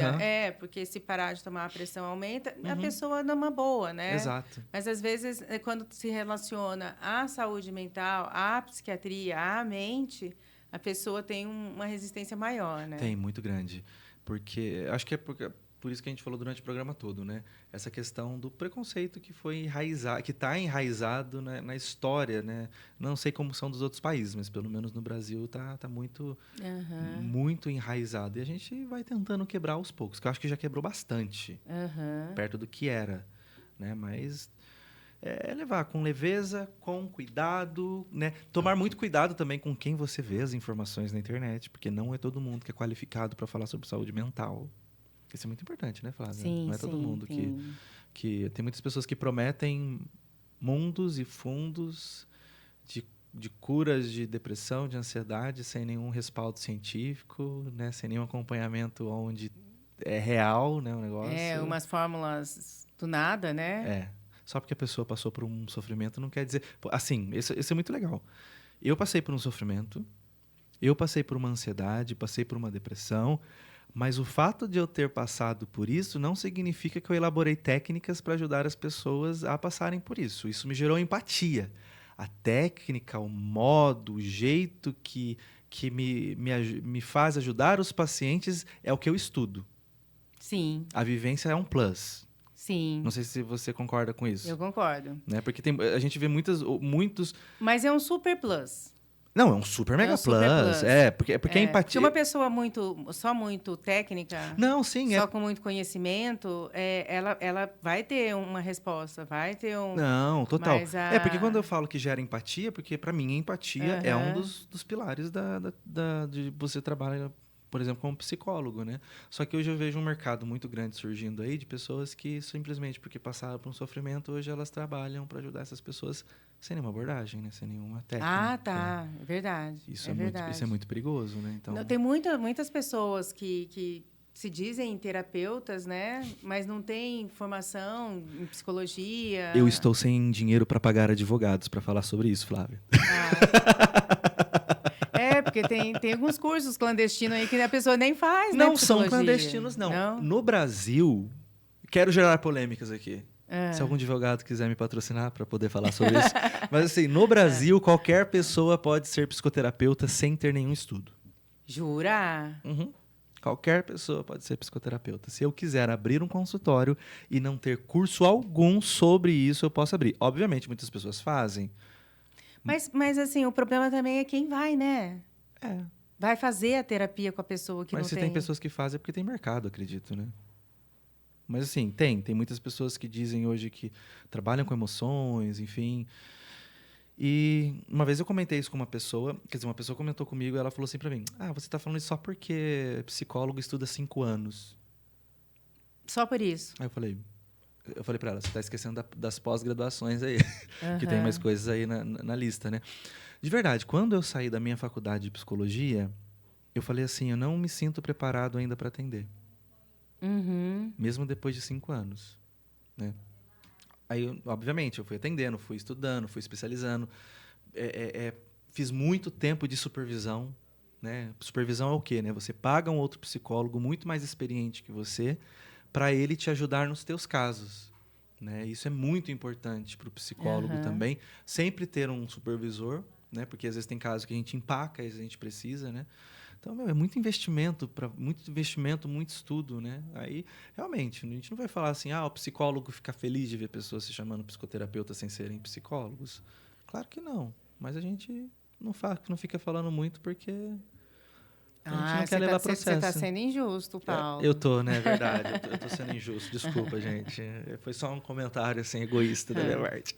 porque se parar de tomar, a pressão aumenta, a pessoa numa boa, né? Exato. Mas, às vezes, quando se relaciona à saúde mental, à psiquiatria, à mente, a pessoa tem uma resistência maior, né? Tem, muito grande. Porque, acho que é por isso que a gente falou durante o programa todo, né? Essa questão do preconceito que foi enraizado, que está enraizado na história, né? Não sei como são dos outros países, mas pelo menos no Brasil tá muito, muito enraizado. E a gente vai tentando quebrar aos poucos, que eu acho que já quebrou bastante, perto do que era, né? Mas levar com leveza, com cuidado, né? Tomar muito cuidado também com quem você vê as informações na internet, porque não é todo mundo que é qualificado para falar sobre saúde mental. Isso é muito importante, né, Flávia? Sim, não é todo mundo que... Tem muitas pessoas que prometem mundos e fundos de curas de depressão, de ansiedade, sem nenhum respaldo científico, né? Sem nenhum acompanhamento onde é real, né, o negócio. Umas fórmulas do nada, né? Só porque a pessoa passou por um sofrimento não quer dizer... Assim, isso é muito legal. Eu passei por um sofrimento, eu passei por uma ansiedade, passei por uma depressão... Mas o fato de eu ter passado por isso não significa que eu elaborei técnicas para ajudar as pessoas a passarem por isso. Isso me gerou empatia. A técnica, o modo, o jeito que me faz ajudar os pacientes é o que eu estudo. Sim. A vivência é um plus. Sim. Não sei se você concorda com isso. Eu concordo. Né? Porque a gente vê muitos... Mas é um super plus. Não, é um super mega plus. Porque a empatia... Porque uma pessoa só muito técnica... Não, sim. Só com muito conhecimento, ela vai ter uma resposta, vai ter um... Não, total. Porque quando eu falo que gera empatia, porque para mim a empatia é um dos pilares de você trabalhar, por exemplo, como psicólogo, né? Só que hoje eu vejo um mercado muito grande surgindo aí de pessoas que simplesmente porque passaram por um sofrimento, hoje elas trabalham para ajudar essas pessoas sem nenhuma abordagem, né? Sem nenhuma técnica. Tá. É verdade. Isso é muito perigoso, né? Então... Tem muitas pessoas que se dizem terapeutas, né? Mas não têm formação em psicologia. Eu estou sem dinheiro para pagar advogados para falar sobre isso, Flávia. Porque tem alguns cursos clandestinos aí que a pessoa nem faz, né? Não são clandestinos, não. No Brasil, quero gerar polêmicas aqui. Se algum advogado quiser me patrocinar para poder falar sobre isso. Mas assim, no Brasil, qualquer pessoa pode ser psicoterapeuta sem ter nenhum estudo. Jura? Uhum. Qualquer pessoa pode ser psicoterapeuta. Se eu quiser abrir um consultório e não ter curso algum sobre isso, eu posso abrir. Obviamente, muitas pessoas fazem. Mas assim, o problema também é quem vai, né? É. Vai fazer a terapia com a pessoa que Mas não se tem. tem pessoas que fazem é porque tem mercado, acredito, né? Mas assim, tem muitas pessoas que dizem hoje que trabalham com emoções, enfim. E uma vez eu comentei isso com uma pessoa, quer dizer, uma pessoa comentou comigo e ela falou assim pra mim: você tá falando isso só porque psicólogo estuda 5 anos. Só por isso. Aí eu falei pra ela, você tá esquecendo das pós-graduações aí, que tem mais coisas aí na lista, né? De verdade, quando eu saí da minha faculdade de psicologia, eu falei assim, eu não me sinto preparado ainda para atender. Mesmo depois de 5 anos, né? Aí, obviamente, eu fui atendendo, fui estudando, fui especializando. Fiz muito tempo de supervisão, né? Supervisão é o quê, né? Você paga um outro psicólogo muito mais experiente que você para ele te ajudar nos teus casos, né? Isso é muito importante para o psicólogo também. Sempre ter um supervisor, né? Porque às vezes tem casos que a gente empaca, às vezes a gente precisa, né? Então, é muito investimento, muito estudo, né? Aí, realmente, a gente não vai falar assim, o psicólogo fica feliz de ver pessoas se chamando psicoterapeuta sem serem psicólogos. Claro que não. Mas a gente não fica falando muito porque a gente não quer levar processo. Você está sendo injusto, Paulo. Eu tô, né? É verdade. Eu tô sendo injusto. Desculpa, gente. Foi só um comentário, assim, egoísta da minha parte.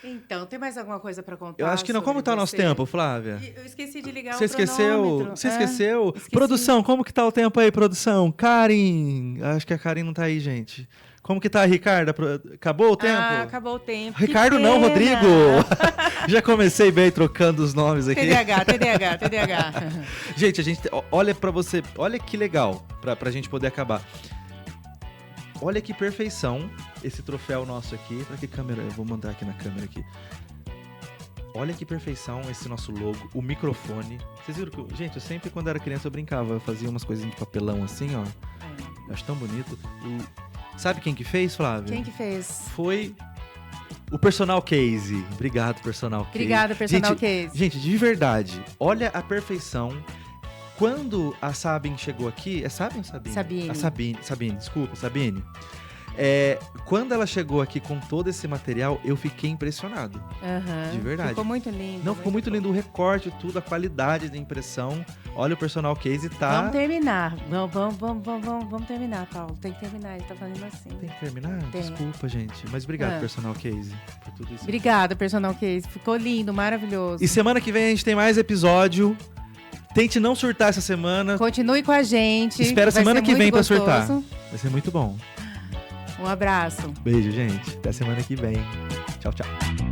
Então, tem mais alguma coisa para contar? Eu acho que não. Como está o nosso tempo, Flávia? Eu esqueci de ligar Você o cronômetro. Você esqueceu? Esqueci. Produção, como que tá o tempo aí, produção? Karen. Acho que a Karen não tá aí, gente. Como que tá, Ricardo? Acabou o tempo? Acabou o tempo. Ricardo não, Rodrigo. Já comecei bem trocando os nomes aqui. TDAH. Gente, olha pra você, olha que legal pra gente poder acabar. Olha que perfeição esse troféu nosso aqui. Pra que câmera? Eu vou mandar aqui na câmera aqui. Olha que perfeição esse nosso logo, o microfone. Vocês viram que, gente, eu sempre quando era criança eu brincava, eu fazia umas coisinhas de papelão assim, ó. Eu acho tão bonito. Sabe quem que fez, Flávia? Quem que fez? Foi o Personal Case. Obrigado, Personal Case. Obrigada, Personal Case. Gente, de verdade, olha a perfeição. Quando a Sabine chegou aqui... É Sabine ou Sabine? Sabine. A Sabine, desculpa, Sabine. Quando ela chegou aqui com todo esse material, eu fiquei impressionado. De verdade. Ficou muito lindo. Não, ficou muito lindo o recorte, tudo, a qualidade da impressão. Olha, o Personal Case tá... Vamos terminar. Vamos terminar, Paulo. Tem que terminar, ele tá falando assim. Tem que terminar? Tem. Desculpa, gente. Mas obrigado, Personal Case, por tudo isso. Obrigada, Personal Case. Ficou lindo, maravilhoso. E semana que vem a gente tem mais episódio. Tente não surtar essa semana. Continue com a gente. Espera semana que vem pra surtar. Vai ser muito bom. Um abraço. Beijo, gente. Até semana que vem. Tchau, tchau.